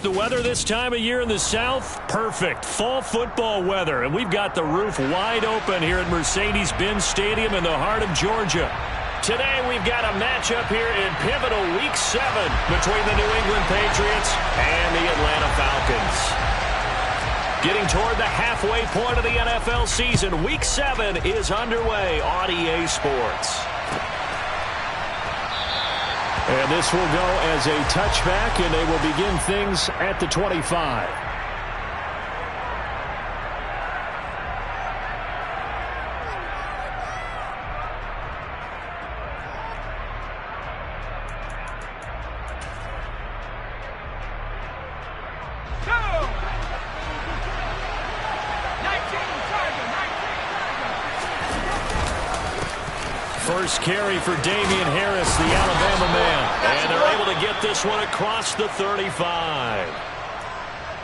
The weather this time of year in the South, perfect. Fall football weather, and we've got the roof wide open here at Mercedes-Benz Stadium in the heart of Georgia. Today we've got a matchup here in pivotal Week 7 between the New England Patriots and the Atlanta Falcons. Getting toward the halfway point of the NFL season, Week 7 is underway on EA Sports. And this will go as a touchback, and they will begin things at the 25. First carry for Damian Harris, the Alabama man. And they're able to get this one across the 35.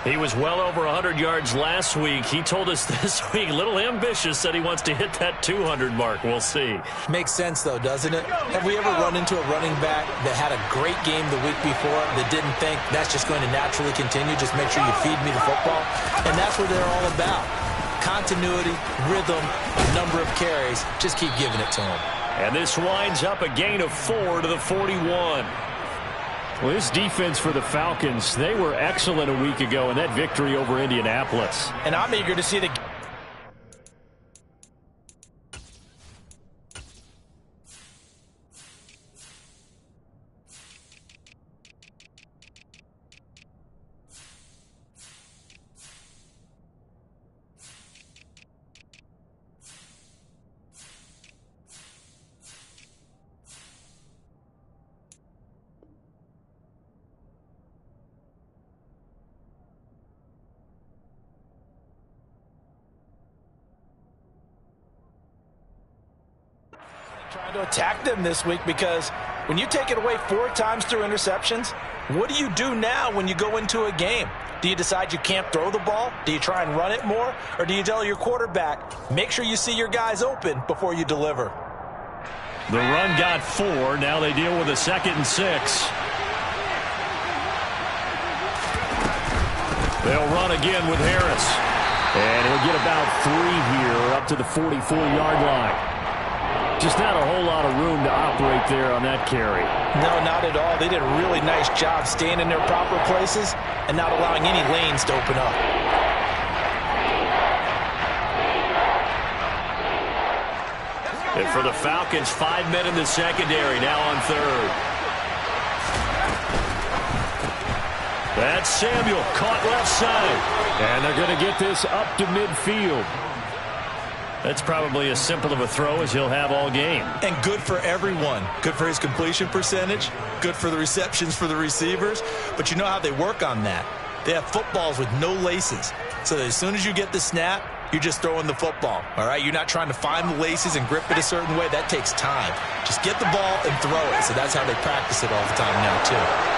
He was well over 100 yards last week. He told us this week, a little ambitious, said he wants to hit that 200 mark. We'll see. Makes sense, though, doesn't it? Have we ever run into a running back that had a great game the week before that didn't think that's just going to naturally continue? Just make sure you feed me the football. And that's what they're all about. Continuity, rhythm, number of carries. Just keep giving it to them. And this winds up a gain of 4 to the 41. Well, this defense for the Falcons, they were excellent a week ago in that victory over Indianapolis. And I'm eager to see the... Trying to attack them this week, because when you take it away 4 times through interceptions, what do you do now when you go into a game? Do you decide you can't throw the ball? Do you try and run it more? Or do you tell your quarterback, make sure you see your guys open before you deliver? The run got 4. Now they deal with a 2nd and 6. They'll run again with Harris. And he'll get about 3 here up to the 44-yard line. Just not a whole lot of room to operate there on that carry. No, not at all. They did a really nice job staying in their proper places and not allowing any lanes to open up. And for the Falcons, 5 men in the secondary, now on 3rd. That's Samuel, caught left side. And they're going to get this up to midfield. That's probably as simple of a throw as he'll have all game. And good for everyone. Good for his completion percentage. Good for the receptions for the receivers. But you know how they work on that. They have footballs with no laces. So that as soon as you get the snap, you're just throwing the football. All right? You're not trying to find the laces and grip it a certain way. That takes time. Just get the ball and throw it. So that's how they practice it all the time now, too.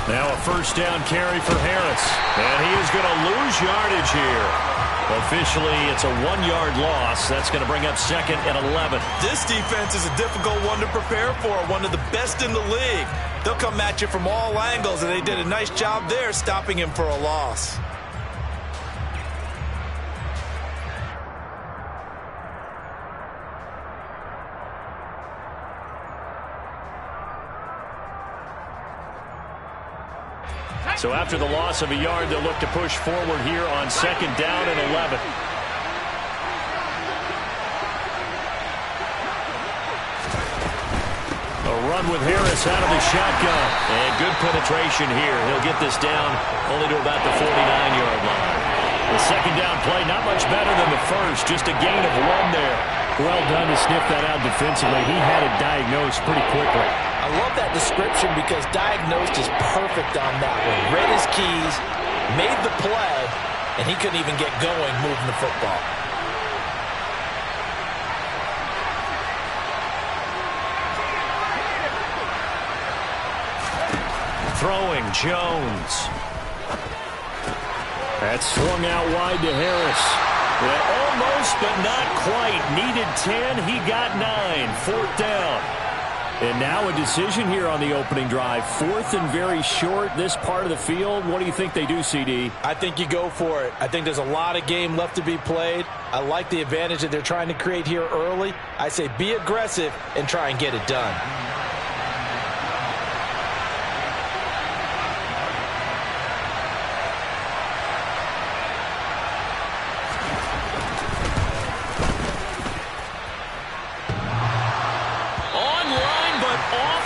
Now a first down carry for Harris. And he is going to lose yardage here. Officially, it's a 1-yard loss. That's going to bring up 2nd and 11. This defense is a difficult one to prepare for. One of the best in the league. They'll come at you from all angles, and they did a nice job there stopping him for a loss. So after the loss of a yard, they'll look to push forward here on 2nd down and 11. A run with Harris out of the shotgun. And good penetration here. He'll get this down only to about the 49-yard line. The 2nd down play, not much better than the first. Just a gain of 1 there. Well done to sniff that out defensively. He had it diagnosed pretty quickly. I love that description because diagnosed is perfect on that one. Read his keys, made the play, and he couldn't even get going moving the football. Throwing Jones. That's swung out wide to Harris. Yeah, almost, but not quite. Needed 10. He got 9. 4th down. And now a decision here on the opening drive. 4th and very short, this part of the field. What do you think they do, CD? I think you go for it. I think there's a lot of game left to be played. I like the advantage that they're trying to create here early. I say be aggressive and try and get it done.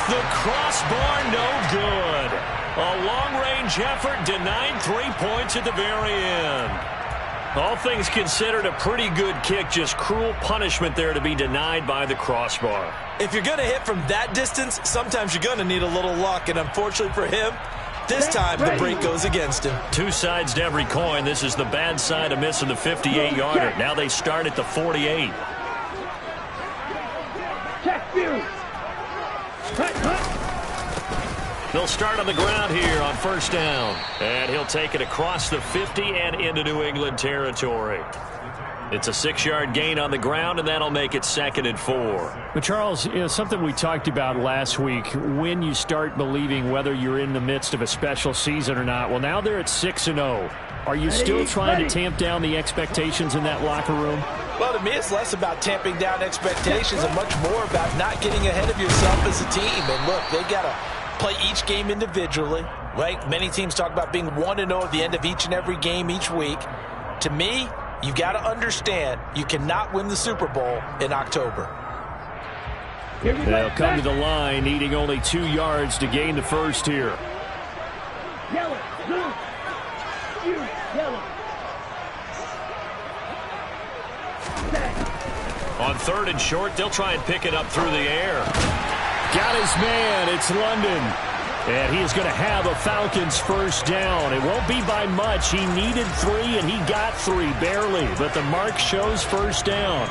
The crossbar, no good. A long-range effort denied 3 points at the very end. All things considered, a pretty good kick. Just cruel punishment there to be denied by the crossbar. If you're going to hit from that distance, sometimes you're going to need a little luck. And unfortunately for him, this time the break goes against him. Two sides to every coin. This is the bad side of missing the 58-yarder. Now they start at the 48. They'll start on the ground here on 1st down. And he'll take it across the 50 and into New England territory. It's a 6-yard gain on the ground, and that'll make it 2nd and 4. But, Charles, something we talked about last week, when you start believing whether you're in the midst of a special season or not. Well, now they're at 6-0. Are you still trying to tamp down the expectations in that locker room? Well, to me, it's less about tamping down expectations and much more about not getting ahead of yourself as a team. And, look, they got to play each game individually, right? Many teams talk about being 1-0 at the end of each and every game each week. To me, you've got to understand you cannot win the Super Bowl in October. They'll come to the line, needing only 2 yards to gain the first here. Yellow, blue, yellow. On 3rd and short, they'll try and pick it up through the air. Got his man. It's London. And he is going to have a Falcons 1st down. It won't be by much. He needed 3, and he got 3, barely. But the mark shows 1st down.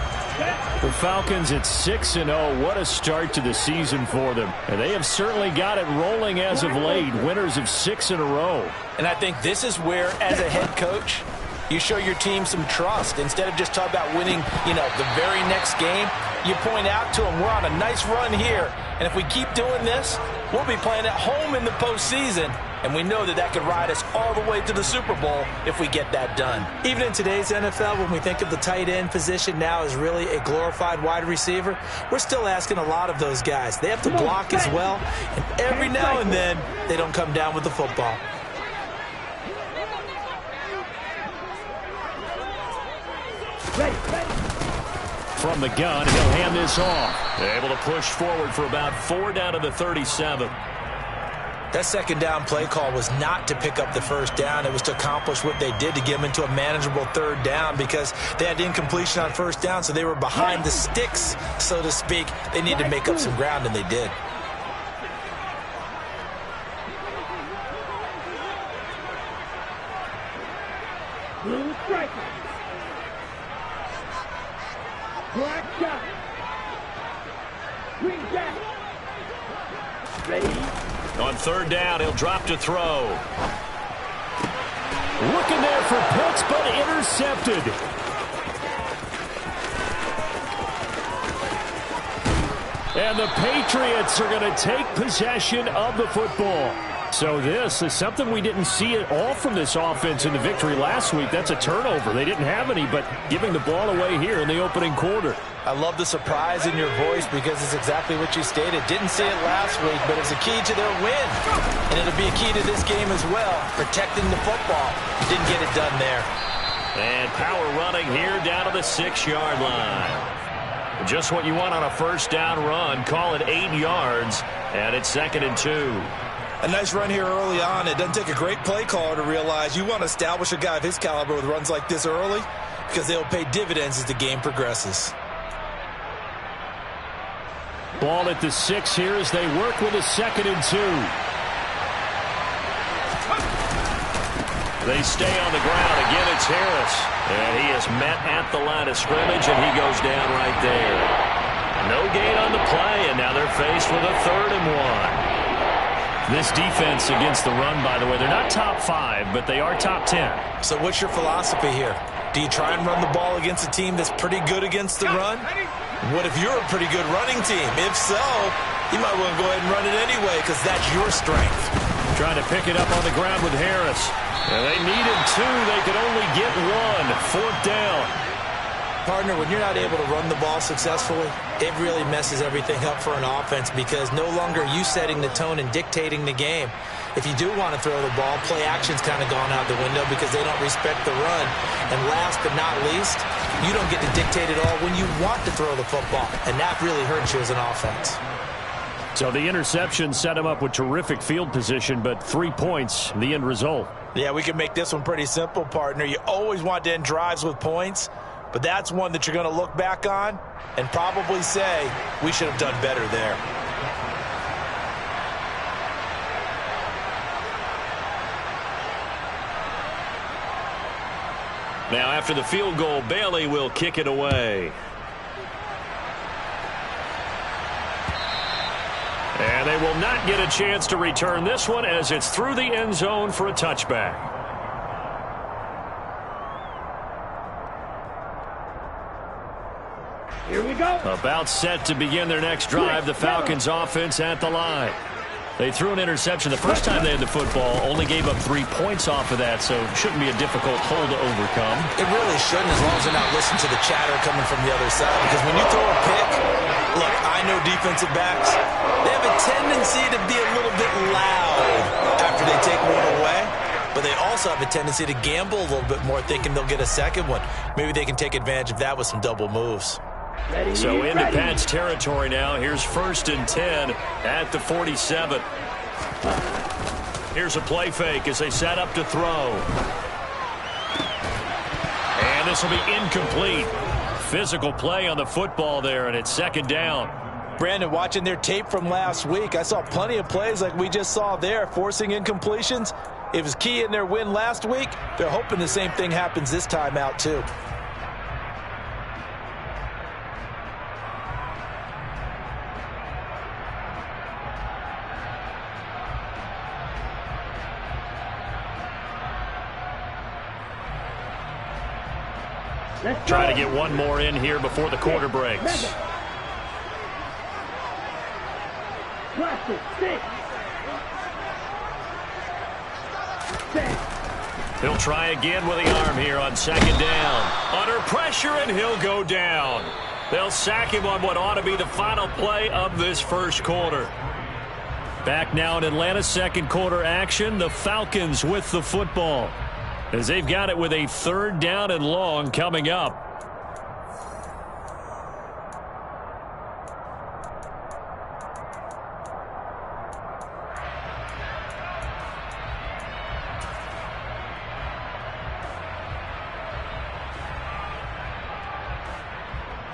The Falcons at 6-0. What a start to the season for them. And they have certainly got it rolling as of late. Winners of 6 in a row. And I think this is where, as a head coach, you show your team some trust. Instead of just talking about winning, the very next game, you point out to them, we're on a nice run here. And if we keep doing this, we'll be playing at home in the postseason. And we know that could ride us all the way to the Super Bowl if we get that done. Even in today's NFL, when we think of the tight end position now as really a glorified wide receiver, we're still asking a lot of those guys. They have to block as well. And every now and then, they don't come down with the football. From the gun, he'll hand this off. Able to push forward for about 4 down to the 37. That 2nd down play call was not to pick up the 1st down. It was to accomplish what they did to get them into a manageable 3rd down because they had incompletion on 1st down, so they were behind the sticks, so to speak. They needed to make up some ground, and they did. Blue striker. Black shot. Green jacket. Ready. On 3rd down, he'll drop to throw. Looking there for Pitts, but intercepted. And the Patriots are going to take possession of the football. So this is something we didn't see at all from this offense in the victory last week. That's a turnover. They didn't have any, but giving the ball away here in the opening quarter. I love the surprise in your voice because it's exactly what you stated. Didn't see it last week, but it's a key to their win. And it'll be a key to this game as well, protecting the football. Didn't get it done there. And power running here down to the 6-yard line. Just what you want on a 1st down run. Call it 8 yards, and it's 2nd and 2. A nice run here early on. It doesn't take a great play caller to realize you want to establish a guy of his caliber with runs like this early because they'll pay dividends as the game progresses. Ball at the 6 here as they work with a 2nd and 2. They stay on the ground. Again, it's Harris. And he is met at the line of scrimmage, and he goes down right there. No gain on the play, and now they're faced with a 3rd and 1. This defense against the run, by the way, they're not top 5, but they are top 10. So what's your philosophy here? Do you try and run the ball against a team that's pretty good against the run? What if you're a pretty good running team? If so, you might want to go ahead and run it anyway because that's your strength. Trying to pick it up on the ground with Harris. And they needed 2. They could only get 1. 4th down. Partner, when you're not able to run the ball successfully, it really messes everything up for an offense because no longer are you setting the tone and dictating the game. If you do want to throw the ball, play action's kind of gone out the window because they don't respect the run. And last but not least, you don't get to dictate it all when you want to throw the football. And that really hurts you as an offense. So the interception set him up with terrific field position, but 3 points, the end result. Yeah, we can make this one pretty simple, partner. You always want to end drives with points, but that's one that you're going to look back on and probably say, we should have done better there. Now, after the field goal, Bailey will kick it away. And they will not get a chance to return this one as it's through the end zone for a touchback. Here we go. About set to begin their next drive, the Falcons offense at the line. They threw an interception the first time they had the football, only gave up 3 points off of that, so it shouldn't be a difficult hole to overcome. It really shouldn't, as long as they're not listening to the chatter coming from the other side. Because when you throw a pick, look, I know defensive backs, they have a tendency to be a little bit loud after they take one away. But they also have a tendency to gamble a little bit more, thinking they'll get a second one. Maybe they can take advantage of that with some double moves. Ready, So into ready. Pat's territory now. Here's 1st and 10 at the 47. Here's a play fake as they set up to throw. And this will be incomplete. Physical play on the football there, and it's 2nd down. Brandon, watching their tape from last week, I saw plenty of plays like we just saw there, forcing incompletions. It was key in their win last week. They're hoping the same thing happens this time out, too. Let's Try go. to get one more in here before the quarter breaks. Plastic, 6. 7. He'll try again with the arm here on 2nd down. Under pressure, and he'll go down. They'll sack him on what ought to be the final play of this first quarter. Back now in Atlanta's 2nd quarter action. The Falcons with the football, as they've got it with a 3rd down and long coming up.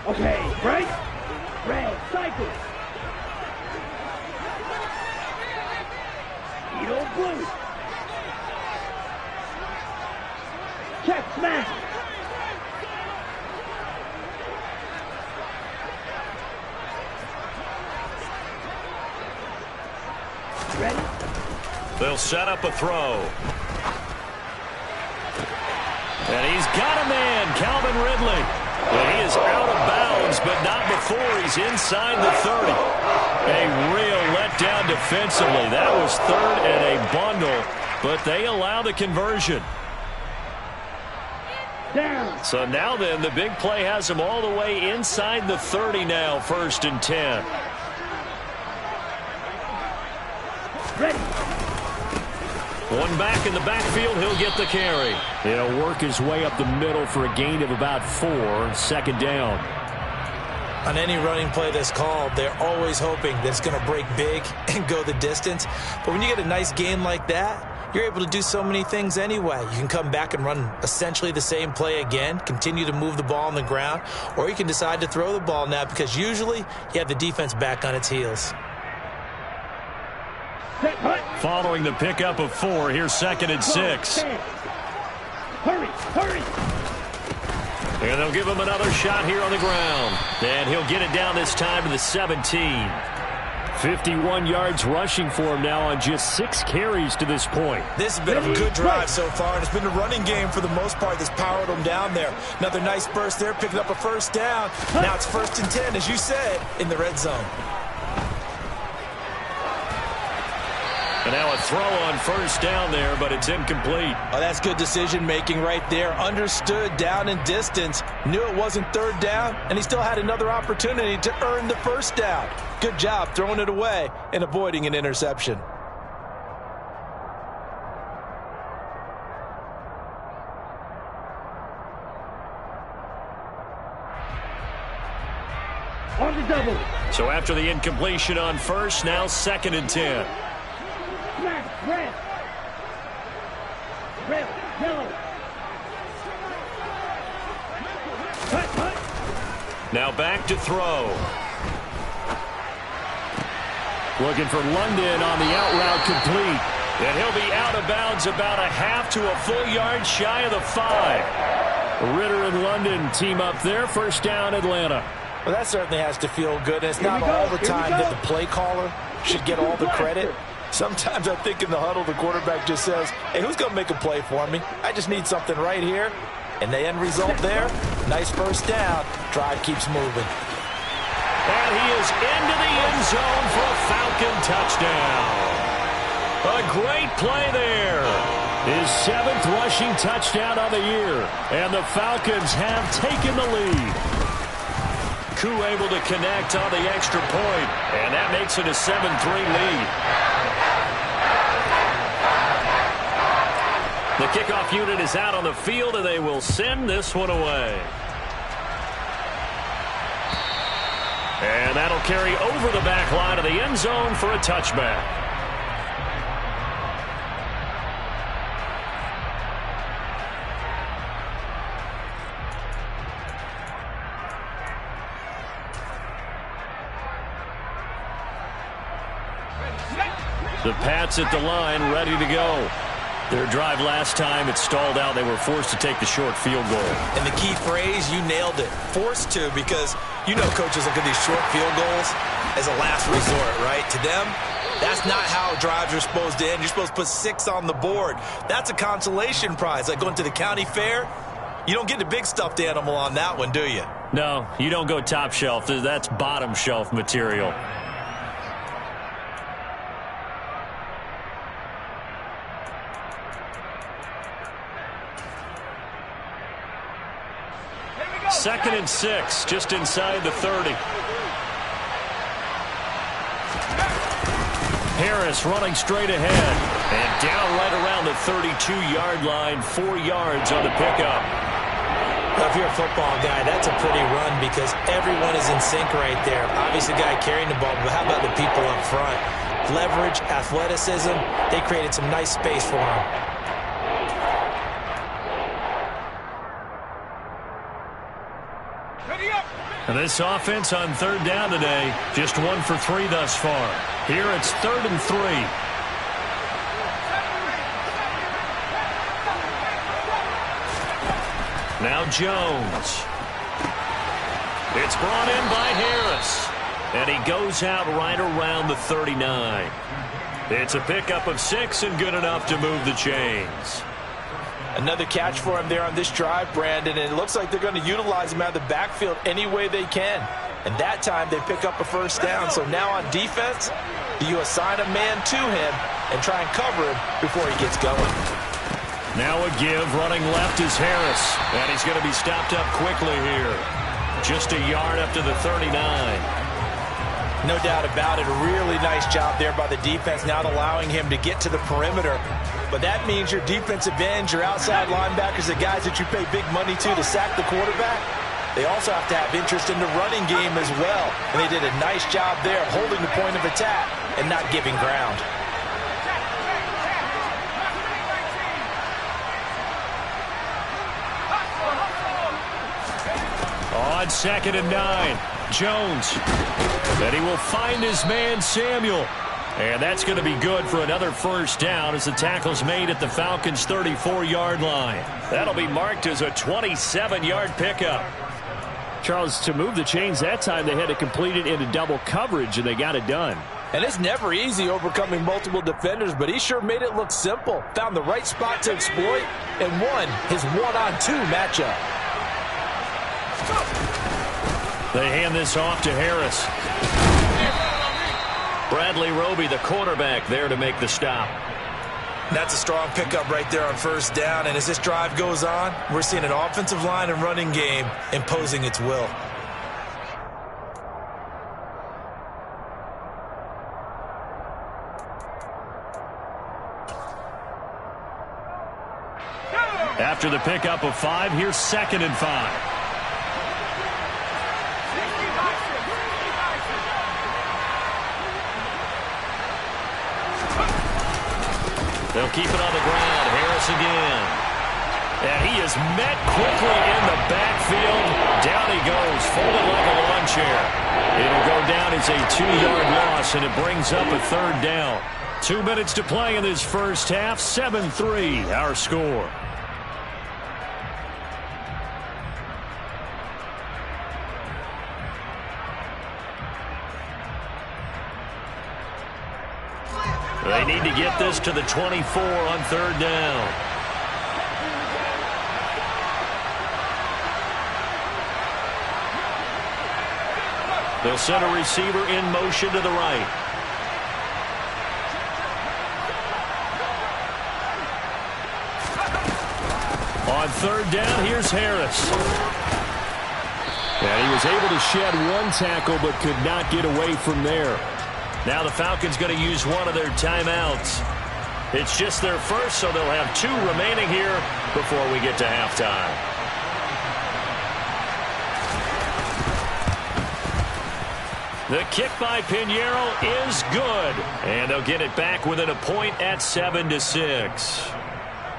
Okay, right. Red, cycle. Eagle blue. Check smash. Ready? They'll set up a throw. And he's got a man, Calvin Ridley. And he is out of bounds, but not before he's inside the 30. A real letdown defensively. That was 3rd and a bundle, but they allow the conversion. Down. So now then, the big play has him all the way inside the 30 now, 1st and 10. Ready. One back in the backfield, he'll get the carry. He'll work his way up the middle for a gain of about 4, 2nd down. On any running play that's called, they're always hoping that it's going to break big and go the distance. But when you get a nice gain like that, you're able to do so many things anyway. You can come back and run essentially the same play again, continue to move the ball on the ground, or you can decide to throw the ball now because usually you have the defense back on its heels. Set, hut. Following the pickup of 4, here's 2nd and 6. Hurry, hurry. And they'll give him another shot here on the ground. And he'll get it down this time to the 17. 51 yards rushing for him now on just 6 carries to this point. This has been a good drive so far, and it's been the running game for the most part that's powered them down there. Another nice burst there, picking up a first down. Now it's 1st and 10, as you said, in the red zone. And now a throw on 1st down there, but it's incomplete. Oh, that's good decision-making right there. Understood down and distance. Knew it wasn't 3rd down, and he still had another opportunity to earn the 1st down. Good job throwing it away and avoiding an interception. On the double. So after the incompletion on 1st, now 2nd and 10. Smash, red. Red, yellow. Cut. Now back to throw. Looking for London on the out route, complete. And he'll be out of bounds about a half to a full yard shy of the 5. Ritter and London team up there. 1st down, Atlanta. Well, that certainly has to feel good. It's not all the time that the play caller should get all the credit. Sometimes I think in the huddle, the quarterback just says, hey, who's going to make a play for me? I just need something right here. And the end result there, nice 1st down. Drive keeps moving. And he is into the end zone for a Falcon touchdown. A great play there. His 7th rushing touchdown of the year. And the Falcons have taken the lead. Koo able to connect on the extra point. And that makes it a 7-3 lead. The kickoff unit is out on the field, and they will send this one away. And that'll carry over the back line of the end zone for a touchback. The Pats at the line, ready to go. Their drive last time, it stalled out. They were forced to take the short field goal. And the key phrase, you nailed it. Forced to, because you know coaches look at these short field goals as a last resort, right? To them, that's not how drives are supposed to end. You're supposed to put 6 on the board. That's a consolation prize. Like going to the county fair, you don't get the big stuffed animal on that one, do you? No, you don't go top shelf. That's bottom shelf material. Second and 6, just inside the 30. Harris running straight ahead. And down right around the 32-yard line, 4 yards on the pickup. Well, if you're a football guy, that's a pretty run because everyone is in sync right there. Obviously, the guy carrying the ball, but how about the people up front? Leverage, athleticism, they created some nice space for him. And this offense on 3rd down today, just 1 for 3 thus far. Here it's 3rd and 3. Now Jones. It's brought in by Harris. And he goes out right around the 39. It's a pickup of 6 and good enough to move the chains. Another catch for him there on this drive, Brandon, and it looks like they're going to utilize him out of the backfield any way they can. And that time they pick up a 1st down. So now on defense, you assign a man to him and try and cover him before he gets going. Now a give, running left is Harris. And he's going to be stopped up quickly here. Just a yard up to the 39. No doubt about it. A really nice job there by the defense, not allowing him to get to the perimeter. But that means your defensive ends, your outside linebackers, the guys that you pay big money to sack the quarterback, they also have to have interest in the running game as well. And they did a nice job there holding the point of attack and not giving ground. On 2nd and 9, Jones. And he will find his man, Samuel. And that's going to be good for another 1st down as the tackle's made at the Falcons' 34-yard line. That'll be marked as a 27-yard pickup. Charles, to move the chains that time, they had to complete it into double coverage, and they got it done. And it's never easy overcoming multiple defenders, but he sure made it look simple. Found the right spot to exploit and won his one-on-two matchup. They hand this off to Harris. Bradley Roby, the quarterback, there to make the stop. That's a strong pickup right there on first down, and as this drive goes on, we're seeing an offensive line and running game imposing its will. After the pickup of 5, here's 2nd and 5. They'll keep it on the ground. Harris again. And he is met quickly in the backfield. Down he goes, folded like a lawn chair. It'll go down as a 2-yard loss, and it brings up a 3rd down. 2 minutes to play in this first half. 7-3, our score. They need to get this to the 24 on 3rd down. They'll send a receiver in motion to the right. On 3rd down, here's Harris. And he was able to shed 1 tackle but could not get away from there. Now the Falcons going to use one of their timeouts. It's just their first, so they'll have 2 remaining here before we get to halftime. The kick by Pinheiro is good. And they'll get it back within a point at 7-6.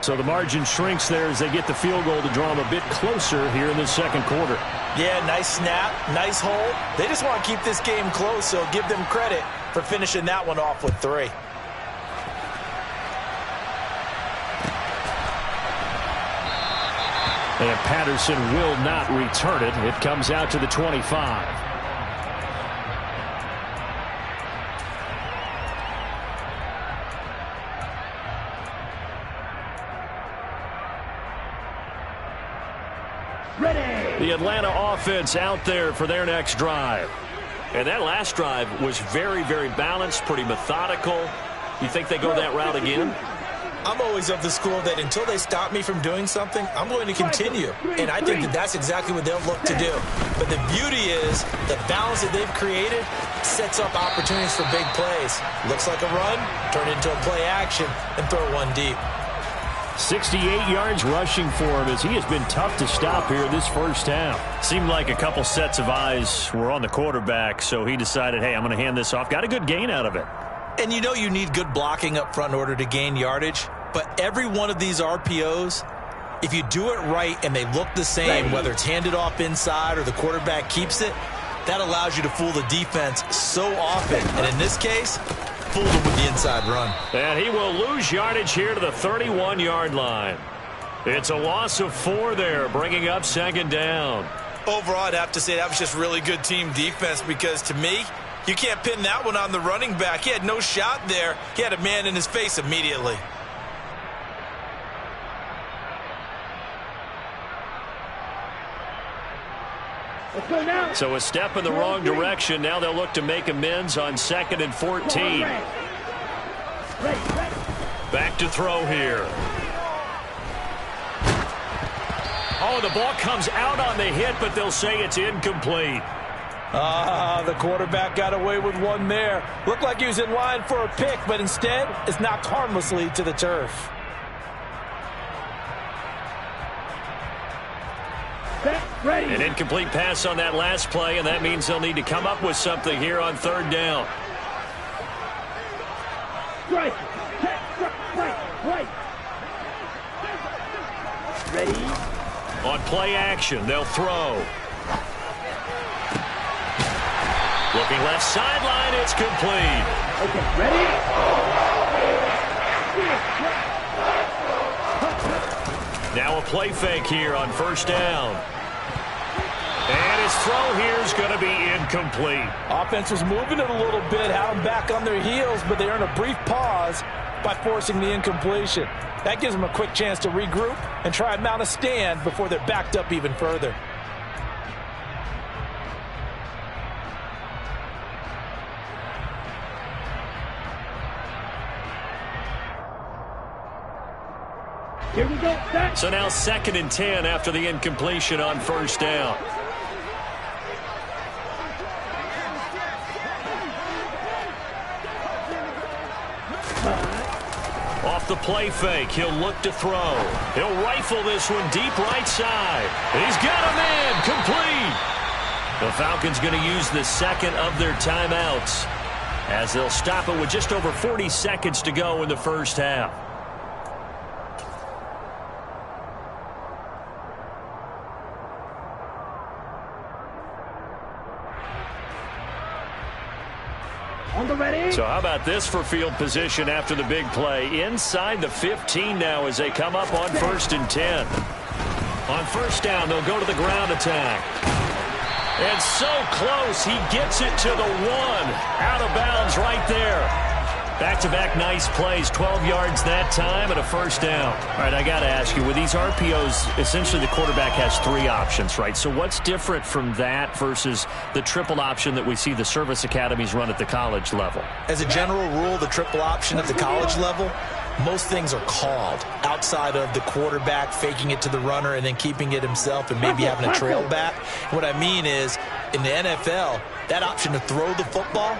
So the margin shrinks there as they get the field goal to draw them a bit closer here in the 2nd quarter. Yeah, nice snap, nice hold. They just want to keep this game close, so give them credit for finishing that one off with 3. And Patterson will not return it. It comes out to the 25. The Atlanta offense out there for their next drive. And that last drive was very, very balanced, pretty methodical. You think they go that route again? I'm always of the school that until they stop me from doing something, I'm going to continue. And I think that that's exactly what they'll look to do. But the beauty is the balance that they've created sets up opportunities for big plays. Looks like a run, turn it into a play action, and throw one deep. 68 yards rushing for him as he has been tough to stop here this first half. Seemed like a couple sets of eyes were on the quarterback, so he decided, hey, I'm going to hand this off. Got a good gain out of it. And you know you need good blocking up front in order to gain yardage. But every one of these RPOs, if you do it right and they look the same, whether it's handed off inside or the quarterback keeps it, that allows you to fool the defense so often. And in this case, fooled them with the inside run. And he will lose yardage here to the 31-yard line. It's a loss of 4 there, bringing up 2nd down. Overall, I'd have to say that was just really good team defense because, to me, you can't pin that one on the running back. He had no shot there. He had a man in his face immediately. Let's go now. So a step in the wrong direction. Now they'll look to make amends on 2nd and 14. Back to throw here. Oh, the ball comes out on the hit, but they'll say it's incomplete. The quarterback got away with one there. Looked like he was in line for a pick, but instead it's knocked harmlessly to the turf. Ready. An incomplete pass on that last play, and that means they'll need to come up with something here on 3rd down. Right. Right. Ready. On play action, they'll throw. Looking left sideline, it's complete. Okay, ready? Now a play fake here on 1st down. And his throw here is going to be incomplete. Offense was moving it a little bit, had them back on their heels, but they earned a brief pause by forcing the incompletion. That gives them a quick chance to regroup and try and mount a stand before they're backed up even further. Here we go. Set. So now 2nd and 10 after the incompletion on 1st down. Off the play fake, he'll look to throw. He'll rifle this one deep right side. He's got a man, complete. The Falcons going to use the 2nd of their timeouts as they'll stop it with just over 40 seconds to go in the 1st half. On the ready. So how about this for field position after the big play? Inside the 15 now as they come up on 1st and 10. On 1st down, they'll go to the ground attack. And so close, he gets it to the 1. Out of bounds right there. Back-to-back nice plays, 12 yards that time and a 1st down. All right, I got to ask you, with these RPOs, essentially the quarterback has 3 options, right? So what's different from that versus the triple option that we see the service academies run at the college level? As a general rule, the triple option at the college level, most things are called outside of the quarterback faking it to the runner and then keeping it himself and maybe having a trail back. What I mean is, in the NFL, that option to throw the football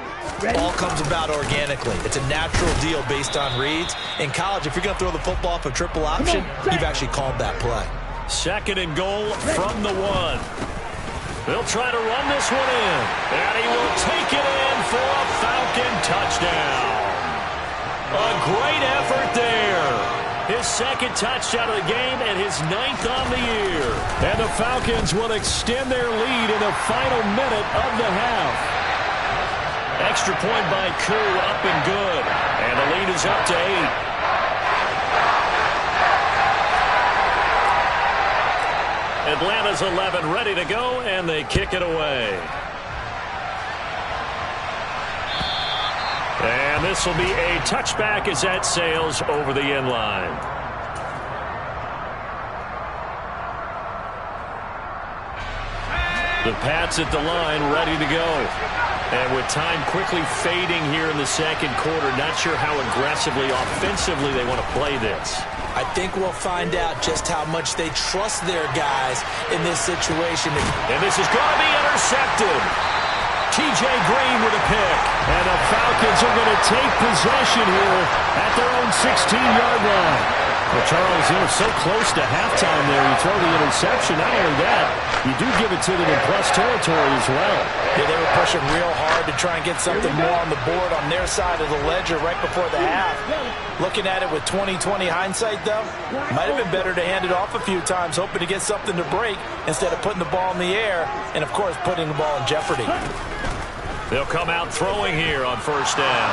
all comes about organically. It's a natural deal based on reads. In college, if you're going to throw the football off a triple option, you've actually called that play. 2nd and goal from the 1. They'll try to run this one in. And he will take it in for a Falcon touchdown. A great effort there. His 2nd touchdown of the game and his 9th on the year. And the Falcons will extend their lead in the final minute of the half. Extra point by Koo, up and good. And the lead is up to 8. Atlanta's 11 ready to go, and they kick it away. And this will be a touchback as that sails over the end line. The Pats at the line ready to go. And with time quickly fading here in the 2nd quarter, not sure how aggressively, offensively they want to play this. I think we'll find out just how much they trust their guys in this situation. And this is going to be intercepted. T.J. Green with a pick. And the Falcons are going to take possession here at their own 16-yard line. Well, Charles, you know, so close to halftime there. You throw the interception. Not only that, you do give it to them in plus territory as well. Yeah, they were pushing real hard to try and get something more on the board on their side of the ledger right before the half. Looking at it with 20/20 hindsight, though, might have been better to hand it off a few times, hoping to get something to break instead of putting the ball in the air and, of course, putting the ball in jeopardy. They'll come out throwing here on 1st down.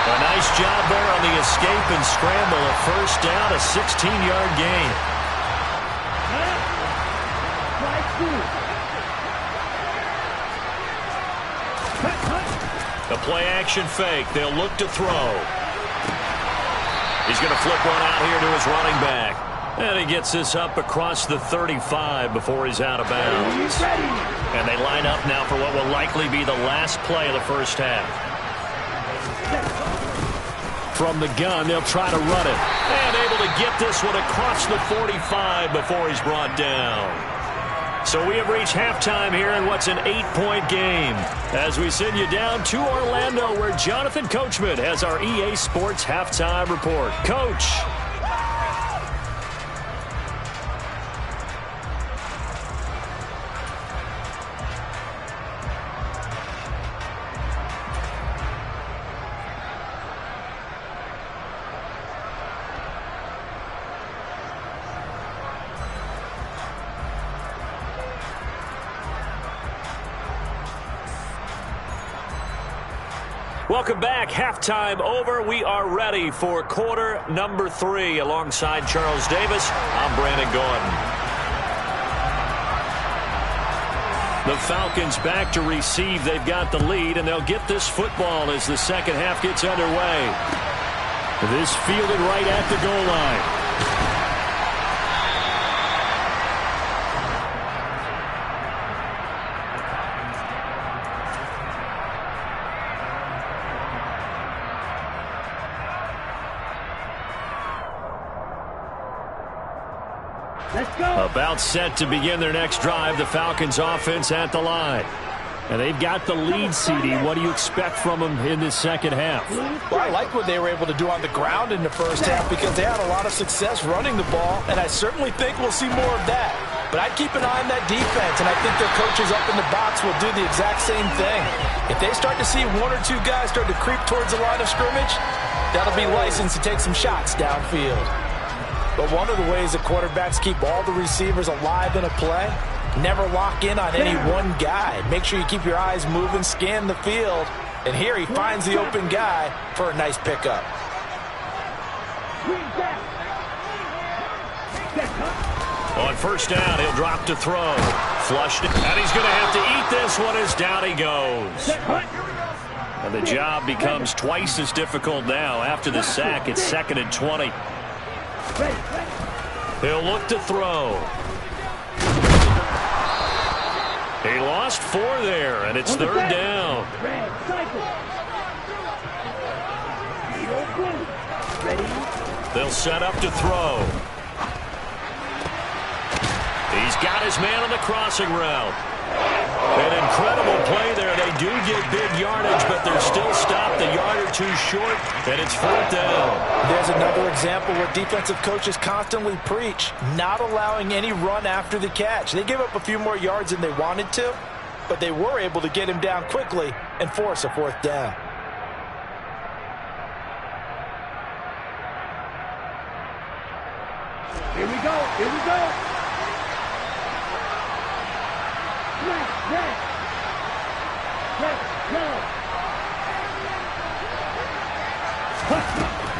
A nice job there on the escape and scramble. A 1st down, a 16-yard gain. The play-action fake. They'll look to throw. He's going to flip one out here to his running back. And he gets this up across the 35 before he's out of bounds. And they line up now for what will likely be the last play of the 1st half. From the gun, they'll try to run it. And able to get this one across the 45 before he's brought down. So we have reached halftime here in what's an 8-point game. As we send you down to Orlando, where Jonathan Coachman has our EA Sports Halftime Report. Coach. Welcome back. Halftime over. We are ready for quarter number 3. Alongside Charles Davis, I'm Brandon Gordon. The Falcons back to receive. They've got the lead, and they'll get this football as the second half gets underway. This fielded right at the goal line. About set to begin their next drive. The Falcons offense at the line. And they've got the lead, CD. What do you expect from them in this second half? Well, I like what they were able to do on the ground in the first half because they had a lot of success running the ball, and I certainly think we'll see more of that. But I'd keep an eye on that defense, and I think their coaches up in the box will do the exact same thing. If they start to see 1 or 2 guys start to creep towards the line of scrimmage, that'll be licensed to take some shots downfield. But one of the ways that quarterbacks keep all the receivers alive in a play, never lock in on any one guy. Make sure you keep your eyes moving, scan the field. And here he finds the open guy for a nice pickup. On first down, he'll drop to throw. Flushed it. And he's going to have to eat this one as down he goes. And the job becomes twice as difficult now. After the sack, it's 2nd and 20. He'll look to throw. He lost 4 there, and it's 3rd down. They'll set up to throw. He's got his man on the crossing route. An incredible play there. They do get big yardage, but they're still stopped a yard or 2 short, and it's 4th down. There's another example where defensive coaches constantly preach, not allowing any run after the catch. They give up a few more yards than they wanted to, but they were able to get him down quickly and force a 4th down. Here we go. Here we go.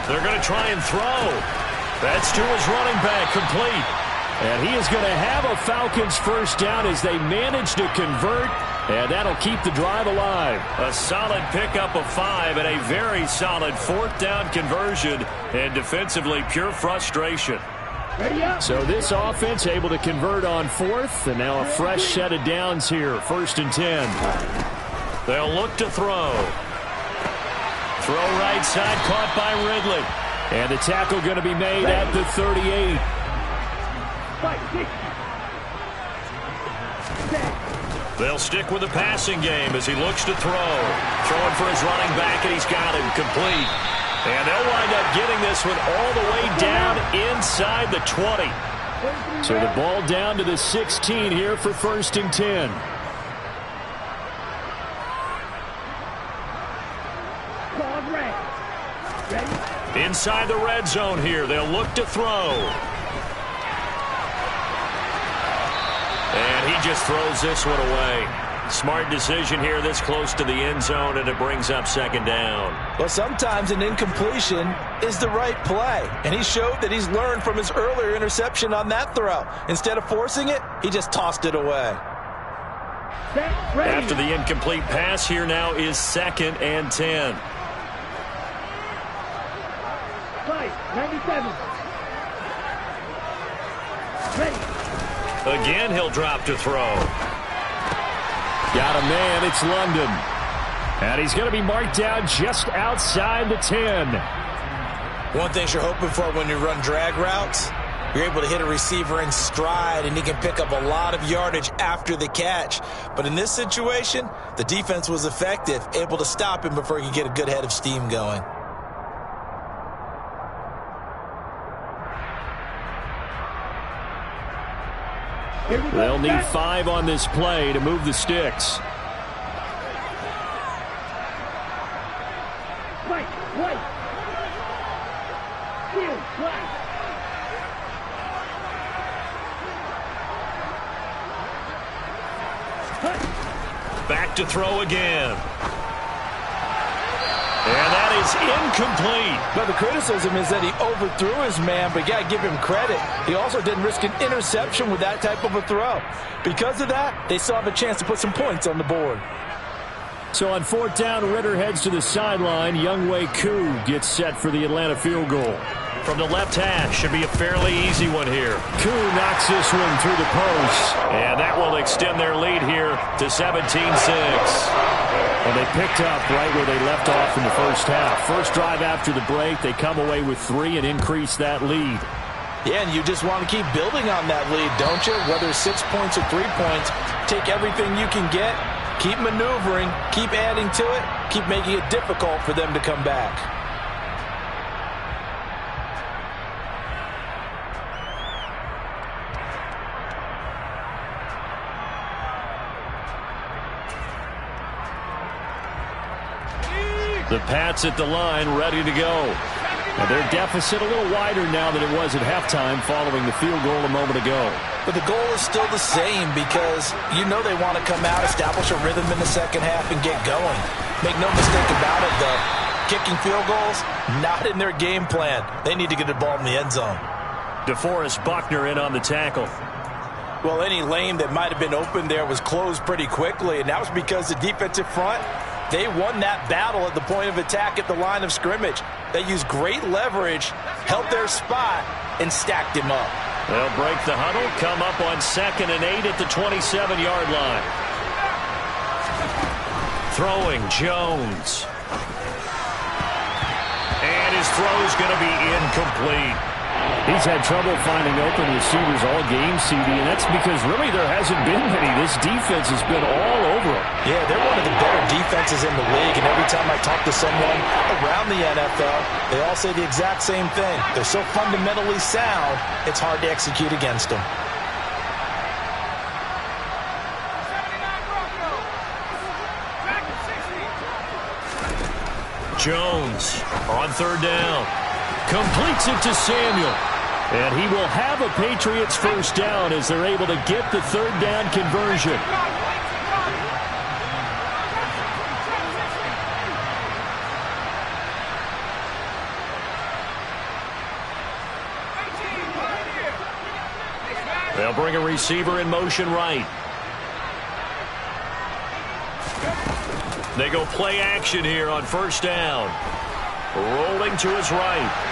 They're going to try and throw. That's to his running back, complete. And he is going to have a Falcons first down as they manage to convert, and that'll keep the drive alive. A solid pickup of 5 and a very solid 4th down conversion, and defensively pure frustration. So this offense able to convert on 4th, and now a fresh set of downs here, 1st and 10. They'll look to throw. Throw right side, caught by Ridley. And the tackle going to be made at the 38. They'll stick with the passing game as he looks to throw. Throwing for his running back, and he's got him complete. And they'll wind up getting this one all the way down inside the 20. So the ball down to the 16 here for 1st and 10. Inside the red zone here, they'll look to throw. And he just throws this one away. Smart decision here this close to the end zone, and it brings up 2nd down. Well, sometimes an incompletion is the right play, and he showed that he's learned from his earlier interception on that throw. Instead of forcing it, he just tossed it away. After the incomplete pass, here now is 2nd and 10. 97. Again, he'll drop to throw. Got a man, it's London. And he's going to be marked down just outside the 10. One thing you're hoping for when you run drag routes, you're able to hit a receiver in stride, and he can pick up a lot of yardage after the catch. But in this situation, the defense was effective, able to stop him before he could get a good head of steam going. They'll need 5 on this play to move the sticks. Back to throw again. And that is incomplete. But the criticism is that he overthrew his man, but you got to give him credit. He also didn't risk an interception with that type of a throw. Because of that, they still have a chance to put some points on the board. So on 4th down, Ritter heads to the sideline. Younghoe Koo gets set for the Atlanta field goal. From the left hash, should be a fairly easy one here. Koo knocks this one through the post. And that will extend their lead here to 17-6. And they picked up right where they left off in the first half. First drive after the break, they come away with 3 and increase that lead. Yeah, and you just want to keep building on that lead, don't you? Whether it's 6 points or 3 points, take everything you can get, keep maneuvering, keep adding to it, keep making it difficult for them to come back. The Pats at the line, ready to go. And their deficit a little wider now than it was at halftime following the field goal a moment ago. But the goal is still the same because you know they want to come out, establish a rhythm in the second half, and get going. Make no mistake about it, though. Kicking field goals, not in their game plan. They need to get the ball in the end zone. DeForest Buckner in on the tackle. Well, any lane that might have been open there was closed pretty quickly, and that was because the defensive front, they won that battle at the point of attack at the line of scrimmage. They used great leverage, held their spot, and stacked him up. They'll break the huddle, come up on 2nd and 8 at the 27-yard line. Throwing, Jones. And his throw's going to be incomplete. He's had trouble finding open receivers all game, CD, and that's because really there hasn't been many. This defense has been all over them. Yeah, they're one of the better defenses in the league, and every time I talk to someone around the NFL, they all say the exact same thing. They're so fundamentally sound, it's hard to execute against them. Jones on 3rd down. Completes it to Samuel. And he will have a Patriots first down as they're able to get the 3rd down conversion. They'll bring a receiver in motion right. They go play action here on 1st down. Rolling to his right.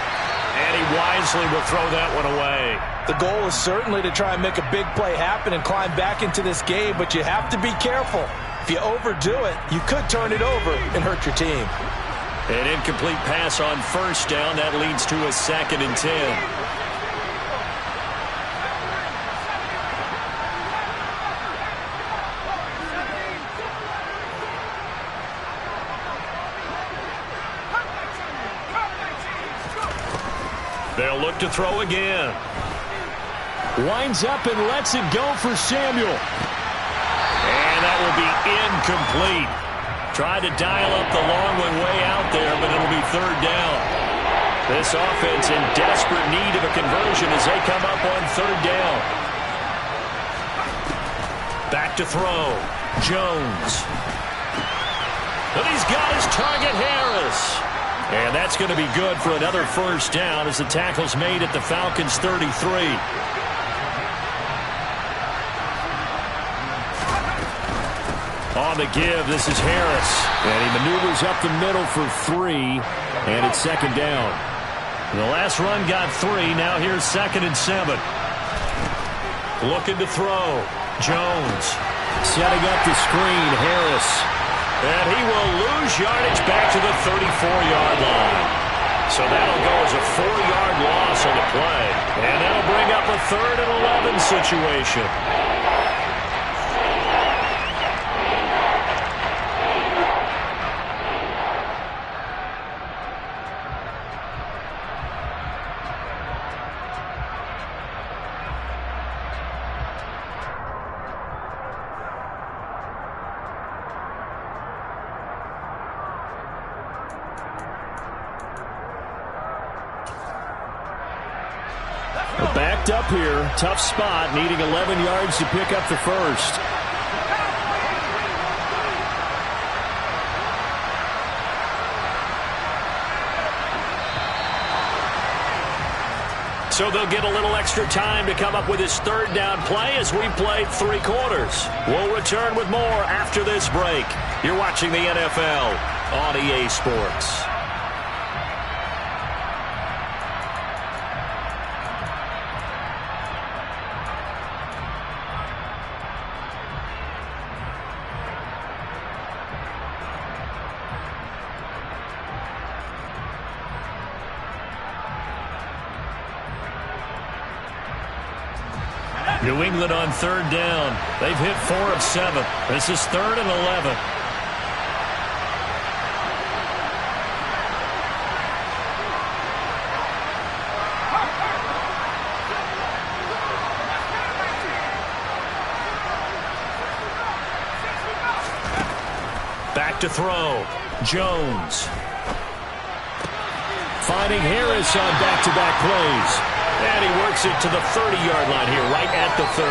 And he wisely will throw that one away. The goal is certainly to try and make a big play happen and climb back into this game, but you have to be careful. If you overdo it, you could turn it over and hurt your team. An incomplete pass on 1st down. That leads to a 2nd and 10. They'll look to throw again. Winds up and lets it go for Samuel. And that will be incomplete. Tried to dial up the long one way out there, but it'll be 3rd down. This offense in desperate need of a conversion as they come up on 3rd down. Back to throw. Jones. But he's got his target, Harris. And that's going to be good for another first down as the tackle's made at the Falcons' 33. On the give, this is Harris. And he maneuvers up the middle for 3, and it's 2nd down. The last run got 3. Now here's 2nd and 7. Looking to throw. Jones. Setting up the screen, Harris. And he will lose yardage back to the 34-yard line. So that'll go as a 4-yard loss on the play. And that'll bring up a 3rd and 11 situation. Backed up here, tough spot, needing 11 yards to pick up the first. So they'll get a little extra time to come up with his third down play as we played 3 quarters. We'll return with more after this break. You're watching the NFL on EA Sports. New England on 3rd down. They've hit 4 of 7. This is 3rd and 11. Back to throw. Jones. Finding Harris on back-to-back plays. And he works it to the 30-yard line here, right at the 30.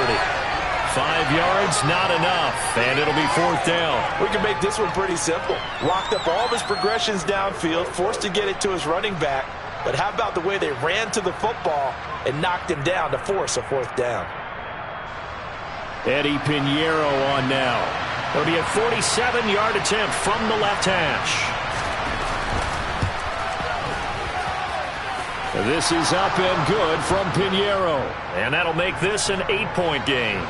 5 yards, not enough, and it'll be 4th down. We can make this one pretty simple. Locked up all of his progressions downfield, forced to get it to his running back. But how about the way they ran to the football and knocked him down to force a 4th down? Eddie Pinheiro on now. It'll be a 47-yard attempt from the left hash. This is up and good from Pinheiro. And that'll make this an 8-point game.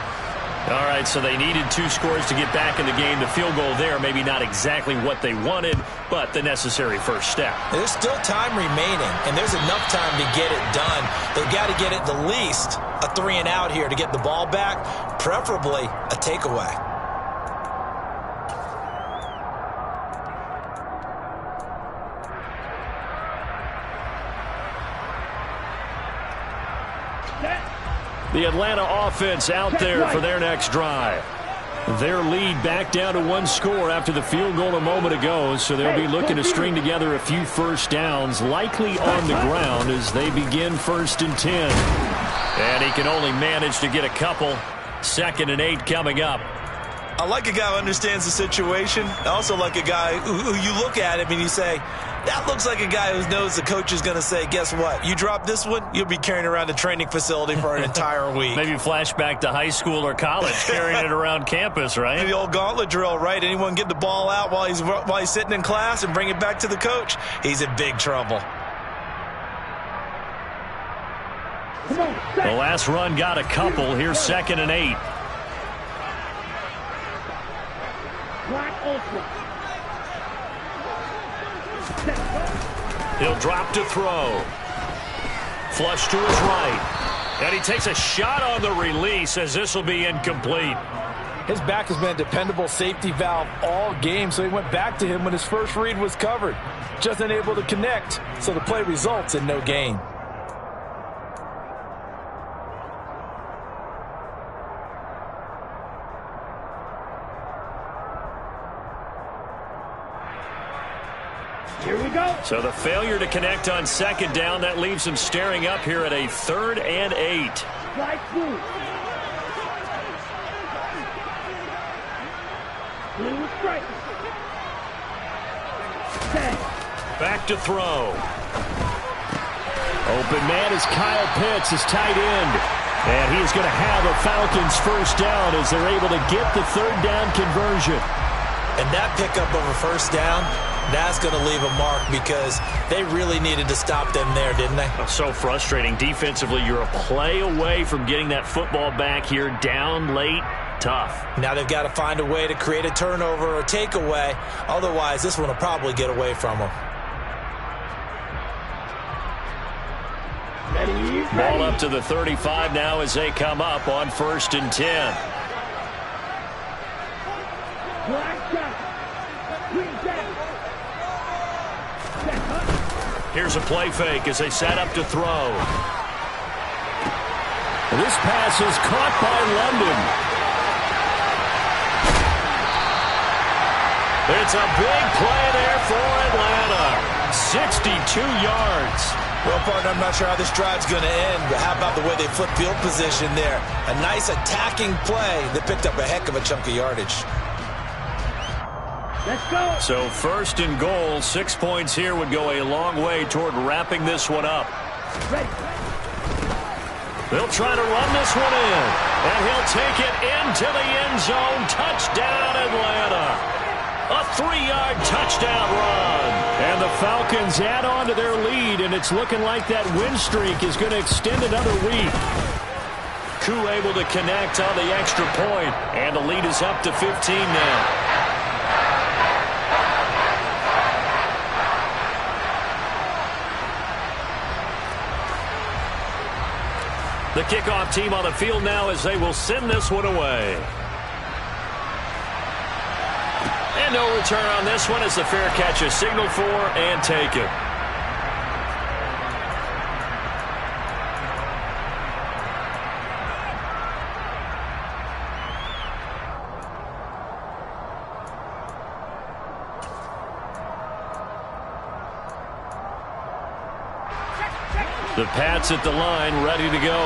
All right, so they needed 2 scores to get back in the game. The field goal there, maybe not exactly what they wanted, but the necessary first step. There's still time remaining, and there's enough time to get it done. They've got to get it the least a 3 and out here to get the ball back, preferably a takeaway. The Atlanta offense out there for their next drive. Their lead back down to 1 score after the field goal a moment ago, so they'll be looking to string together a few first downs, likely on the ground as they begin 1st and 10. And he can only manage to get a couple. 2nd and 8 coming up. I like a guy who understands the situation. I also like a guy who you look at him and you say, that looks like a guy who knows the coach is going to say, guess what? You drop this one, you'll be carrying around the training facility for an entire week. Maybe flashback to high school or college, carrying it around campus, right? The old gauntlet drill, right? Anyone get the ball out while he's sitting in class and bring it back to the coach? He's in big trouble. The last run got a couple. Here's 2nd and 8. He'll drop to throw. Flush to his right. And he takes a shot on the release as this will be incomplete. His back has been a dependable safety valve all game, so he went back to him when his first read was covered. Just unable to connect, so the play results in no gain. Here we go. So the failure to connect on 2nd down, that leaves him staring up here at a 3rd and 8. Strike 2. Blue strike. Back to throw. Open man is Kyle Pitts, his tight end. And he is going to have a Falcons first down as they're able to get the 3rd down conversion. And that pickup of a first down, that's going to leave a mark because they really needed to stop them there, didn't they? So frustrating. Defensively, you're a play away from getting that football back here down late. Tough. Now they've got to find a way to create a turnover or takeaway. Otherwise, this one will probably get away from them. Ball up to the 35 now as they come up on 1st and 10. Here's a play fake as they set up to throw. This pass is caught by London. It's a big play there for Atlanta. 62 yards. Well, partner, I'm not sure how this drive's going to end, but how about the way they flip field position there? A nice attacking play that picked up a heck of a chunk of yardage. Let's go. So 1st and goal, 6 points here would go a long way toward wrapping this one up. Ready. They'll try to run this one in, and he'll take it into the end zone. Touchdown, Atlanta. A 3-yard touchdown run. And the Falcons add on to their lead, and it's looking like that win streak is going to extend another week. Koo able to connect on the extra point, and the lead is up to 15 now. The kickoff team on the field now as they will send this one away. And no return on this one as the fair catch is signaled for and taken. The Pats at the line, ready to go.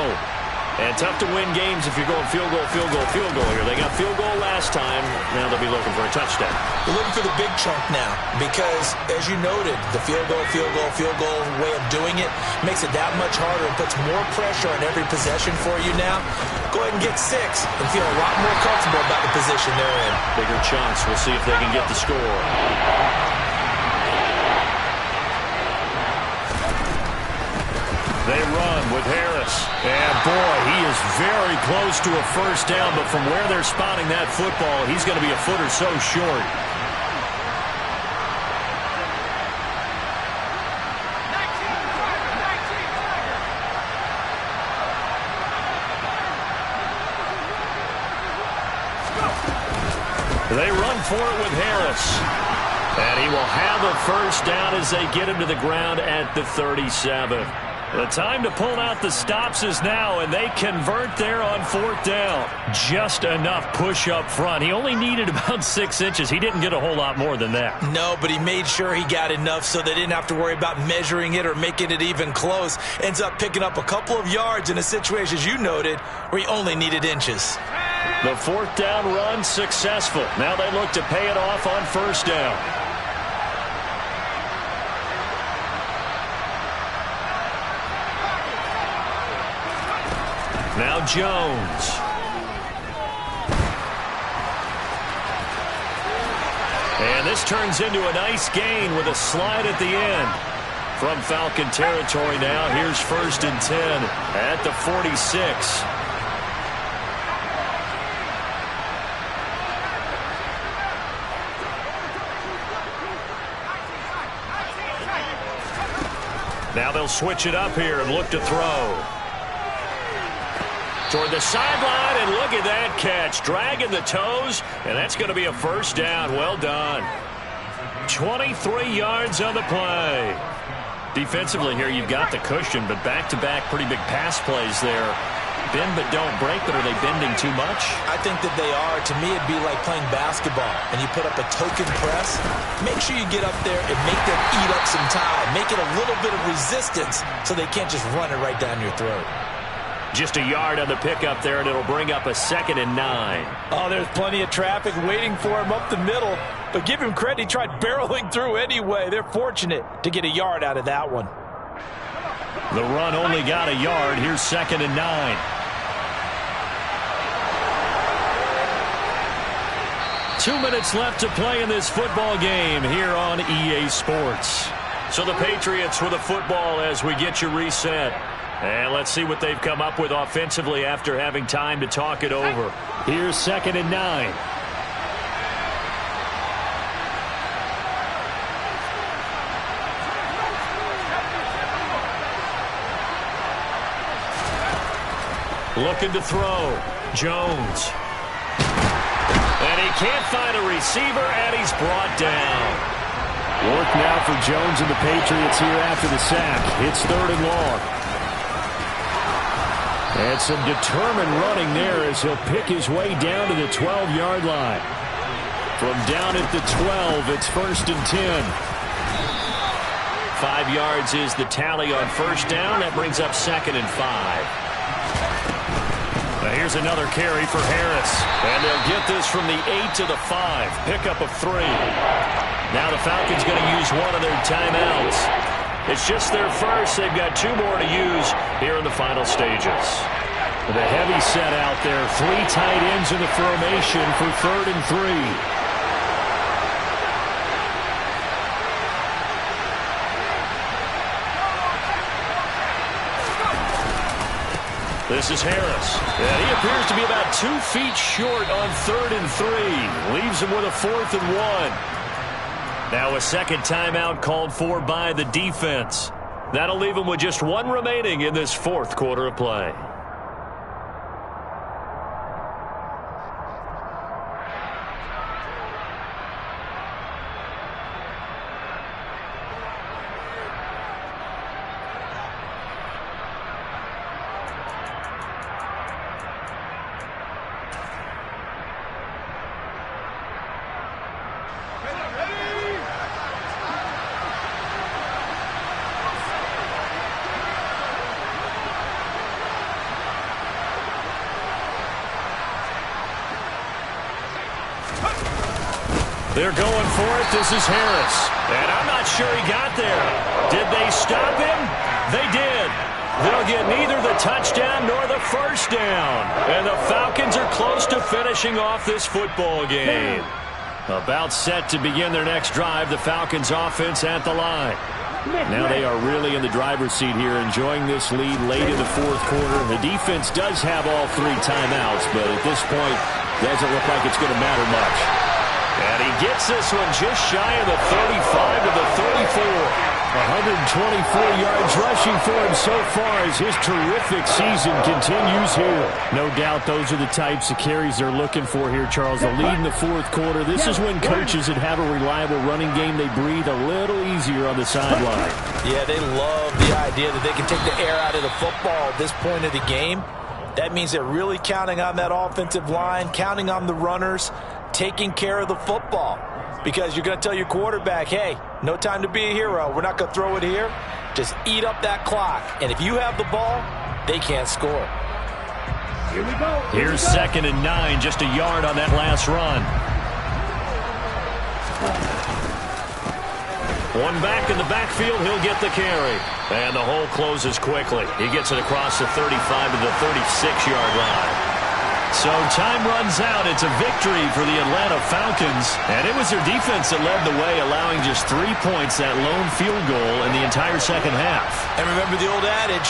And tough to win games if you're going field goal, field goal, field goal here. They got field goal last time. Now they'll be looking for a touchdown. They're looking for the big chunk now because, as you noted, the field goal way of doing it makes it that much harder and puts more pressure on every possession for you now. Go ahead and get 6 and feel a lot more comfortable about the position they're in. Bigger chunks. We'll see if they can get the score. They run with Harris. And, boy, he is very close to a first down, but from where they're spotting that football, he's going to be a foot or so short. They run for it with Harris. And he will have a first down as they get him to the ground at the 37. The time to pull out the stops is now, and they convert there on 4th down. Just enough push up front. He only needed about 6 inches. He didn't get a whole lot more than that. No, but he made sure he got enough so they didn't have to worry about measuring it or making it even close. Ends up picking up a couple of yards in a situation, as you noted, where he only needed inches. The 4th down run successful. Now they look to pay it off on 1st down. Now Jones. And this turns into a nice gain with a slide at the end. From Falcon territory now, here's 1st and 10 at the 46. Now they'll switch it up here and look to throw. Toward the sideline, and look at that catch. Dragging the toes, and that's going to be a first down. Well done. 23 yards on the play. Defensively here, you've got the cushion, but back-to-back pretty big pass plays there. Bend but don't break, but are they bending too much? I think that they are. To me, it'd be like playing basketball, and you put up a token press. Make sure you get up there and make them eat up some time. Make it a little bit of resistance so they can't just run it right down your throat. Just a yard on the pickup there, and it'll bring up a 2nd and 9. Oh, there's plenty of traffic waiting for him up the middle. But give him credit, he tried barreling through anyway. They're fortunate to get a yard out of that one. The run only got a yard. Here's 2nd and 9. Two minutes left to play in this football game here on EA Sports. So the Patriots with a football as we get you reset. And let's see what they've come up with offensively after having time to talk it over. Here's 2nd and 9. Looking to throw. Jones. And he can't find a receiver, and he's brought down. Work now for Jones and the Patriots here after the sack. It's 3rd and long. And some determined running there as he'll pick his way down to the 12-yard line. From down at the 12, it's 1st and 10. 5 yards is the tally on 1st down. That brings up 2nd and 5. Now here's another carry for Harris. And they'll get this from the 8 to the 5. Pickup of 3. Now the Falcons going to use one of their timeouts. It's just their first. They've got 2 more to use here in the final stages. The heavy set out there. 3 tight ends in the formation for 3rd and 3. This is Harris, and he appears to be about 2 feet short on 3rd and 3. Leaves him with a 4th and 1. Now a second timeout called for by the defense. That'll leave him with just 1 remaining in this 4th quarter of play. They're going for it. This is Harris. And I'm not sure he got there. Did they stop him? They did. They'll get neither the touchdown nor the first down. And the Falcons are close to finishing off this football game. About set to begin their next drive, the Falcons offense at the line. Now they are really in the driver's seat here, enjoying this lead late in the 4th quarter. The defense does have all 3 timeouts, but at this point, doesn't look like it's going to matter much. And he gets this one just shy of the 35 to the 34. 124 yards rushing for him so far as his terrific season continues here. No doubt those are the types of carries they're looking for here, Charles. The lead in the 4th quarter. This is when coaches that have a reliable running game, they breathe a little easier on the sideline. Yeah, they love the idea that they can take the air out of the football at this point of the game. That means they're really counting on that offensive line, counting on the runners, taking care of the football, because you're going to tell your quarterback, hey, no time to be a hero. We're not going to throw it here. Just eat up that clock. And if you have the ball, they can't score. Here we go. Here's 2nd and 9, just a yard on that last run. One back in the backfield, he'll get the carry. And the hole closes quickly. He gets it across the 35 to the 36-yard line. So time runs out. It's a victory for the Atlanta Falcons. And it was their defense that led the way, allowing just 3 points, that lone field goal in the entire second half. And remember the old adage,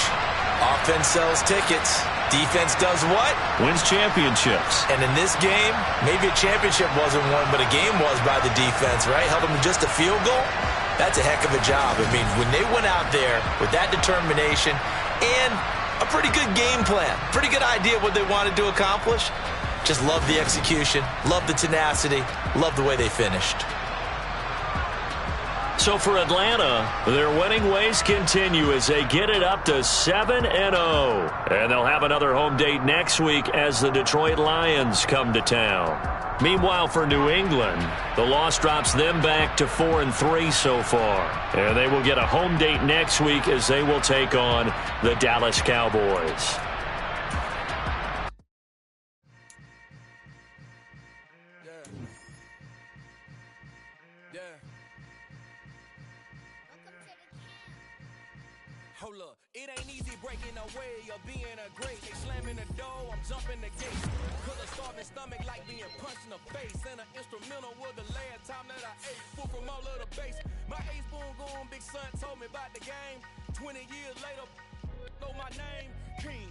offense sells tickets. Defense does what? Wins championships. And in this game, maybe a championship wasn't won, but a game was by the defense, right? Held them to just a field goal. That's a heck of a job. I mean, when they went out there with that determination and a pretty good game plan, pretty good idea what they wanted to accomplish. Just love the execution, love the tenacity, love the way they finished. So for Atlanta, their winning ways continue as they get it up to 7-0. And they'll have another home date next week as the Detroit Lions come to town. Meanwhile, for New England, the loss drops them back to 4-3 so far. And they will get a home date next week as they will take on the Dallas Cowboys. Hold up, it ain't easy breaking away or being a great. They slamming the door, I'm jumping the gate. Could have starved my stomach like being punched in the face. And an instrumental was the last time that I ate. Food from all of the base. My ace boom going, big son told me about the game. 20 years later, know my name, King.